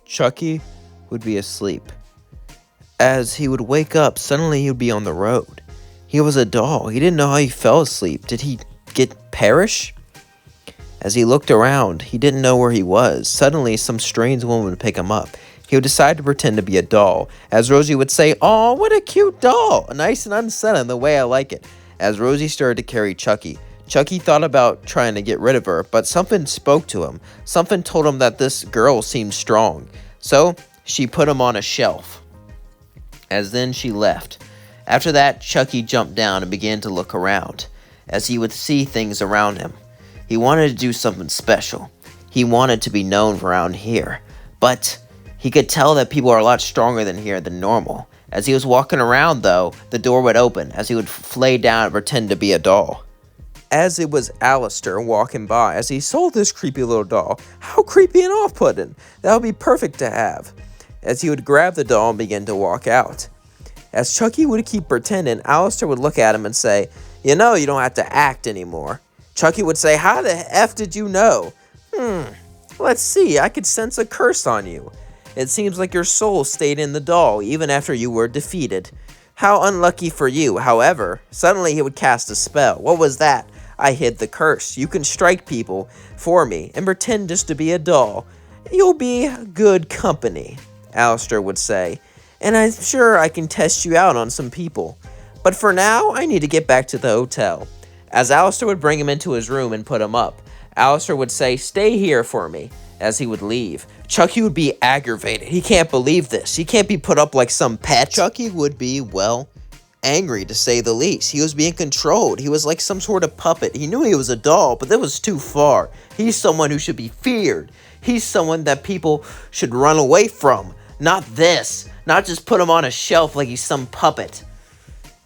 Chucky would be asleep. As he would wake up, suddenly he would be on the road. He was a doll. He didn't know how he fell asleep. Did he perish? As he looked around, he didn't know where he was. Suddenly, some strange woman would pick him up. He would decide to pretend to be a doll. As Rosie would say, "Aw, what a cute doll! Nice and unsettling, the way I like it." As Rosie started to carry Chucky, Chucky thought about trying to get rid of her, but something spoke to him. Something told him that this girl seemed strong. So, she put him on a shelf. As then she left. After that, Chucky jumped down and began to look around, as he would see things around him. He wanted to do something special. He wanted to be known around here, but he could tell that people are a lot stronger than here than normal. As he was walking around, though, the door would open, as he would lay down and pretend to be a doll. As it was Alistair walking by, as he saw this creepy little doll. How creepy and off-putting. That would be perfect to have. As he would grab the doll and begin to walk out. As Chucky would keep pretending, Alistair would look at him and say, "You know you don't have to act anymore." Chucky would say, "How the F did you know?" Let's see, I could sense a curse on you. It seems like your soul stayed in the doll even after you were defeated. How unlucky for you. However, suddenly he would cast a spell. What was that? I hid the curse. You can strike people for me and pretend just to be a doll. You'll be good company, Alistair would say. And I'm sure I can test you out on some people. But for now, I need to get back to the hotel. As Alistair would bring him into his room and put him up, Alistair would say, "Stay here for me," as he would leave. Chucky would be aggravated. He can't believe this. He can't be put up like some pet. Chucky would be, well, angry to say the least. He was being controlled. He was like some sort of puppet. He knew he was a doll, but that was too far. He's someone who should be feared. He's someone that people should run away from. Not this. Not just put him on a shelf like he's some puppet.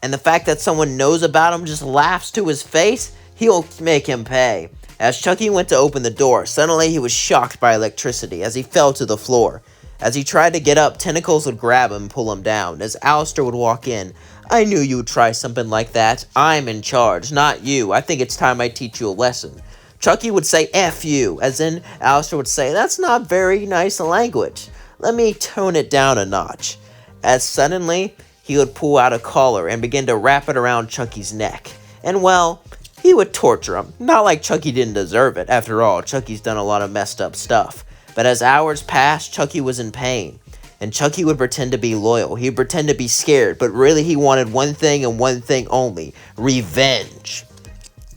And the fact that someone knows about him, just laughs to his face, he'll make him pay. As Chucky went to open the door, suddenly he was shocked by electricity as he fell to the floor. As he tried to get up, tentacles would grab him and pull him down. As Alistair would walk in, "I knew you would try something like that. I'm in charge, not you. I think it's time I teach you a lesson." Chucky would say, "F you," as in Alistair would say, "That's not very nice language. Let me tone it down a notch." As suddenly, he would pull out a collar and begin to wrap it around Chucky's neck. And well, he would torture him. Not like Chucky didn't deserve it. After all, Chucky's done a lot of messed up stuff. But as hours passed, Chucky was in pain. And Chucky would pretend to be loyal. He'd pretend to be scared. But really he wanted one thing and one thing only. Revenge.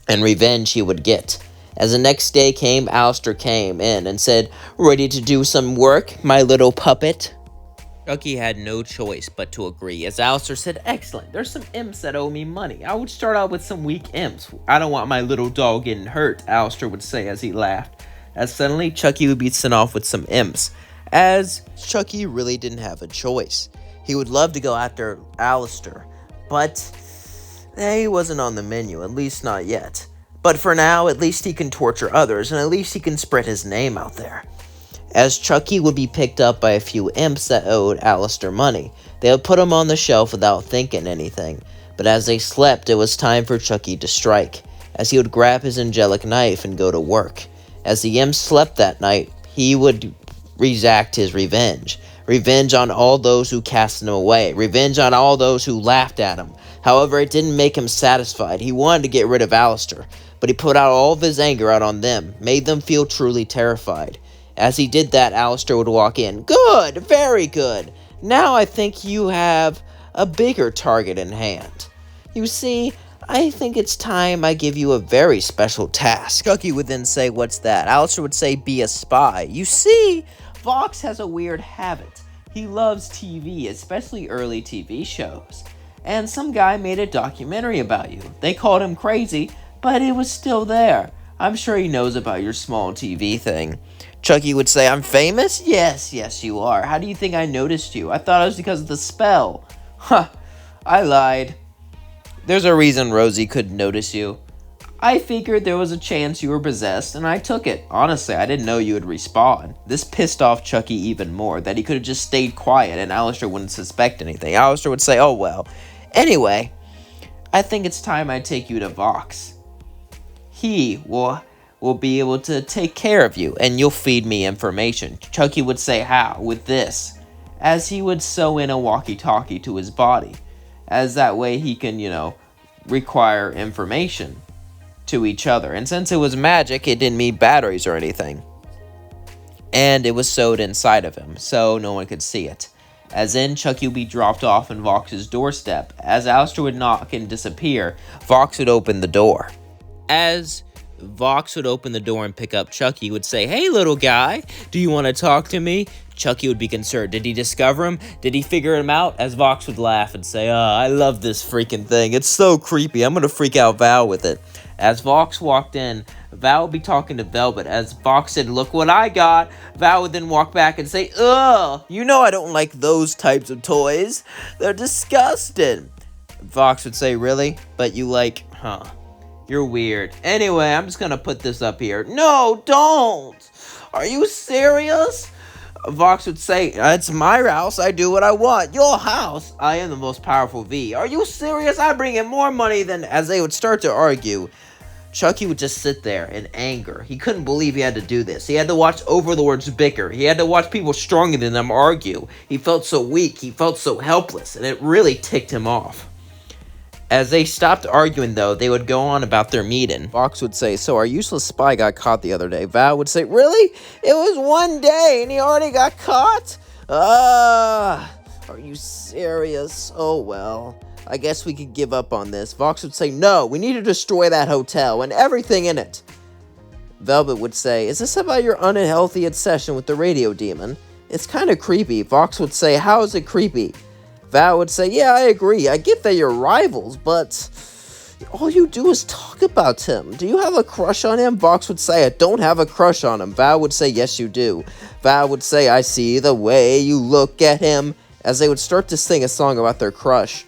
And revenge he would get. As the next day came, Alistair came in and said, "Ready to do some work, my little puppet?" Chucky had no choice but to agree, as Alistair said, "Excellent, there's some imps that owe me money. I would start out with some weak imps. I don't want my little doll getting hurt," Alistair would say as he laughed. As suddenly, Chucky would be sent off with some imps, as Chucky really didn't have a choice. He would love to go after Alistair, but he wasn't on the menu, at least not yet. But for now, at least he can torture others, and at least he can spread his name out there. As Chucky would be picked up by a few imps that owed Alistair money, they would put him on the shelf without thinking anything. But as they slept, it was time for Chucky to strike, as he would grab his angelic knife and go to work. As the imps slept that night, he would exact his revenge. Revenge on all those who cast him away. Revenge on all those who laughed at him. However, it didn't make him satisfied. He wanted to get rid of Alistair, but he put out all of his anger out on them, made them feel truly terrified. As he did that, Alistair would walk in. "Good, very good. Now I think you have a bigger target in hand. You see, I think it's time I give you a very special task." Chucky would then say, "What's that?" Alistair would say, "Be a spy. You see, Fox has a weird habit. He loves TV, especially early TV shows. And some guy made a documentary about you. They called him crazy, but it was still there. I'm sure he knows about your small TV thing." Chucky would say, "I'm famous?" Yes, you are. How do you think I noticed you? I thought it was because of the spell." "Huh, I lied. There's a reason Rosie couldn't notice you. I figured there was a chance you were possessed, and I took it. Honestly, I didn't know you would respawn." This pissed off Chucky even more, that he could have just stayed quiet and Alistair wouldn't suspect anything. Alistair would say, "Oh well. Anyway, I think it's time I take you to Vox. He will will be able to take care of you, and you'll feed me information. Chucky would say, how? With this. As he would sew in a walkie-talkie to his body. As that way he can, require information to each other. And since it was magic, it didn't need batteries or anything. And it was sewed inside of him, so no one could see it. As in, Chucky would be dropped off on Vox's doorstep. As Alistair would knock and disappear, Vox would open the door. As Vox would open the door and pick up Chucky, would say, hey, little guy, do you want to talk to me? Chucky would be concerned. Did he discover him? Did he figure him out? As Vox would laugh and say, I love this freaking thing. It's so creepy. I'm going to freak out Val with it. As Vox walked in, Val would be talking to Velvet. As Vox said, look what I got, Val would then walk back and say, ugh, you know I don't like those types of toys. They're disgusting. Vox would say, really? But you like, you're weird. Anyway, I'm just gonna put this up here. No, don't! Are you serious? Vox would say, it's my house, I do what I want. Your house? I am the most powerful V. Are you serious? I bring in more money than... As they would start to argue, Chucky would just sit there in anger. He couldn't believe he had to do this. He had to watch overlords bicker. He had to watch people stronger than them argue. He felt so weak. He felt so helpless, and it really ticked him off. As they stopped arguing, though, they would go on about their meeting. Vox would say, so our useless spy got caught the other day. Val would say, really? It was one day and he already got caught? Are you serious? Oh, well, I guess we could give up on this. Vox would say, no, we need to destroy that hotel and everything in it. Velvet would say, is this about your unhealthy obsession with the radio demon? It's kind of creepy. Vox would say, how is it creepy? Val would say, yeah, I agree. I get that you're rivals, but all you do is talk about him. Do you have a crush on him? Vox would say, I don't have a crush on him. Val would say, yes, you do. Val would say, I see the way you look at him. As they would start to sing a song about their crush.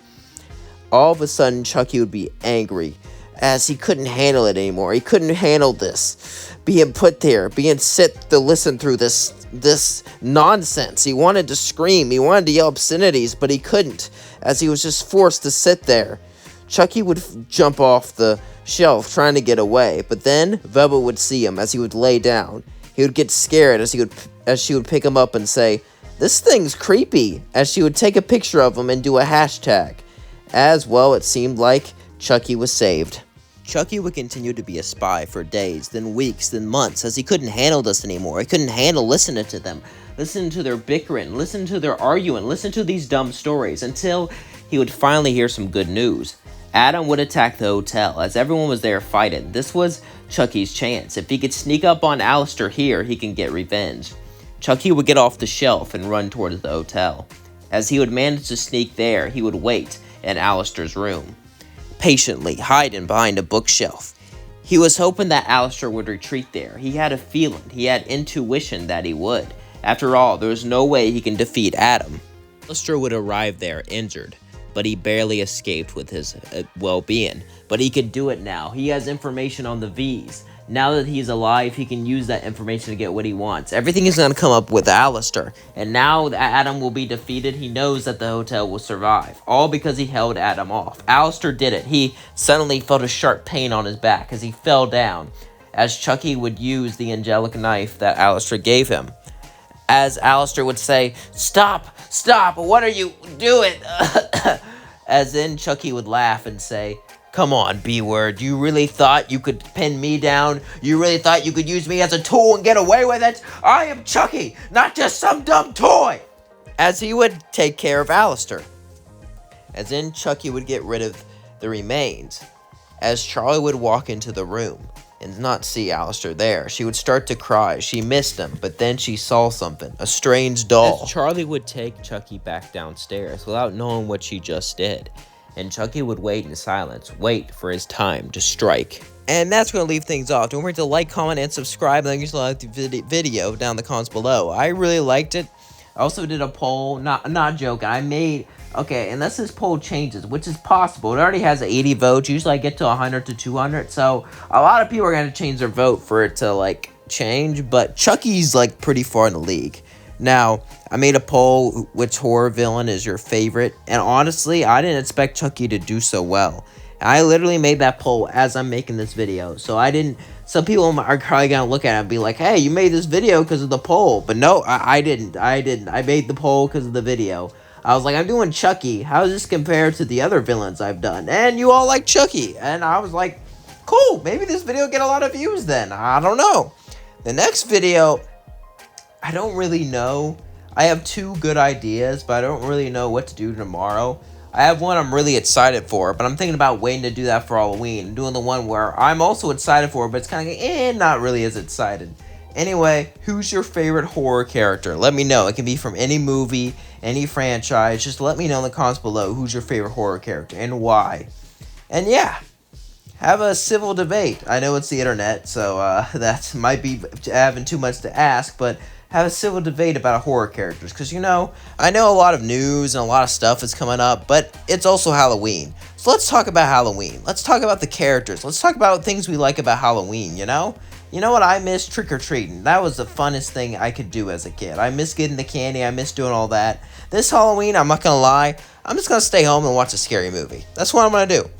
All of a sudden, Chucky would be angry, as he couldn't handle it anymore. He couldn't handle this. Being put there, being sit to listen through this nonsense. He wanted to scream, he wanted to yell obscenities, but he couldn't, as he was just forced to sit there. Chucky would jump off the shelf trying to get away, but then Velvet would see him as he would lay down. He would get scared as she would pick him up and say, this thing's creepy, as she would take a picture of him and do a hashtag. As well, it seemed like Chucky was saved. Chucky would continue to be a spy for days, then weeks, then months, as he couldn't handle this anymore. He couldn't handle listening to them, listening to their bickering, listening to their arguing, listening to these dumb stories, until he would finally hear some good news. Adam would attack the hotel, as everyone was there fighting. This was Chucky's chance. If he could sneak up on Alistair here, he can get revenge. Chucky would get off the shelf and run towards the hotel. As he would manage to sneak there, he would wait in Alistair's room, patiently hiding behind a bookshelf. He was hoping that Alistair would retreat there. He had a feeling, he had intuition that he would. After all, there was no way he can defeat Adam. Alistair would arrive there injured, but he barely escaped with his well-being. But he could do it now. He has information on the Vees. Now that he's alive, he can use that information to get what he wants. Everything is going to come up with Alistair. And now that Adam will be defeated, he knows that the hotel will survive. All because he held Adam off. Alistair did it. He suddenly felt a sharp pain on his back as he fell down, as Chucky would use the angelic knife that Alistair gave him. As Alistair would say, stop, stop, what are you doing? As then Chucky would laugh and say, come on, B-word, you really thought you could pin me down? You really thought you could use me as a tool and get away with it? I am Chucky, not just some dumb toy! As he would take care of Alistair. As then Chucky would get rid of the remains. As Charlie would walk into the room and not see Alistair there, she would start to cry. She missed him, but then she saw something, a strange doll. As Charlie would take Chucky back downstairs without knowing what she just did. And Chucky would wait in silence, wait for his time to strike. And that's going to leave things off. Don't forget to like, comment, and subscribe. And you like the video down in the comments below. I really liked it. I also did a poll, not joking. I made, okay, unless this poll changes, which is possible. It already has 80 votes. Usually I get to 100 to 200. So a lot of people are going to change their vote for it to, like, change. But Chucky's, like, pretty far in the league. Now, I made a poll, which horror villain is your favorite, and honestly, I didn't expect Chucky to do so well. I literally made that poll as I'm making this video, so I didn't Some people are probably gonna look at it and be like, "Hey, you made this video because of the poll," but no, I didn't. I didn't. I made the poll because of the video. I was like, I'm doing Chucky. How does this compare to the other villains I've done? And you all like Chucky, and I was like, cool. Maybe this video will get a lot of views then. I don't know. The next video, I don't really know. I have 2 good ideas, but I don't really know what to do tomorrow. I have one I'm really excited for, but I'm thinking about waiting to do that for Halloween. I'm doing the one where I'm also excited for, but it's kind of not really as excited. Anyway, who's your favorite horror character? Let me know. It can be from any movie, any franchise. Just let me know in the comments below who's your favorite horror character and why. And yeah, have a civil debate. I know it's the internet, so that might be having too much to ask, but have a civil debate about horror characters. Because, I know a lot of news and a lot of stuff is coming up, but it's also Halloween. So let's talk about Halloween. Let's talk about the characters. Let's talk about things we like about Halloween, You know what I miss? Trick-or-treating. That was the funnest thing I could do as a kid. I miss getting the candy. I miss doing all that. This Halloween, I'm not going to lie, I'm just going to stay home and watch a scary movie. That's what I'm going to do.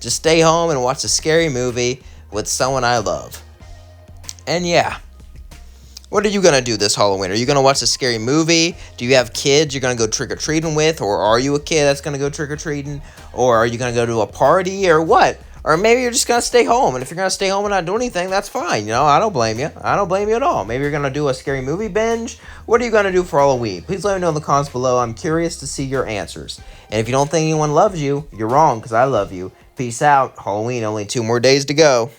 Just stay home and watch a scary movie with someone I love. And yeah. What are you going to do this Halloween? Are you going to watch a scary movie? Do you have kids you're going to go trick-or-treating with? Or are you a kid that's going to go trick-or-treating? Or are you going to go to a party? Or what? Or maybe you're just going to stay home. And if you're going to stay home and not do anything, that's fine. I don't blame you. I don't blame you at all. Maybe you're going to do a scary movie binge. What are you going to do for Halloween? Please let me know in the comments below. I'm curious to see your answers. And if you don't think anyone loves you, you're wrong because I love you. Peace out. Halloween, only 2 more days to go.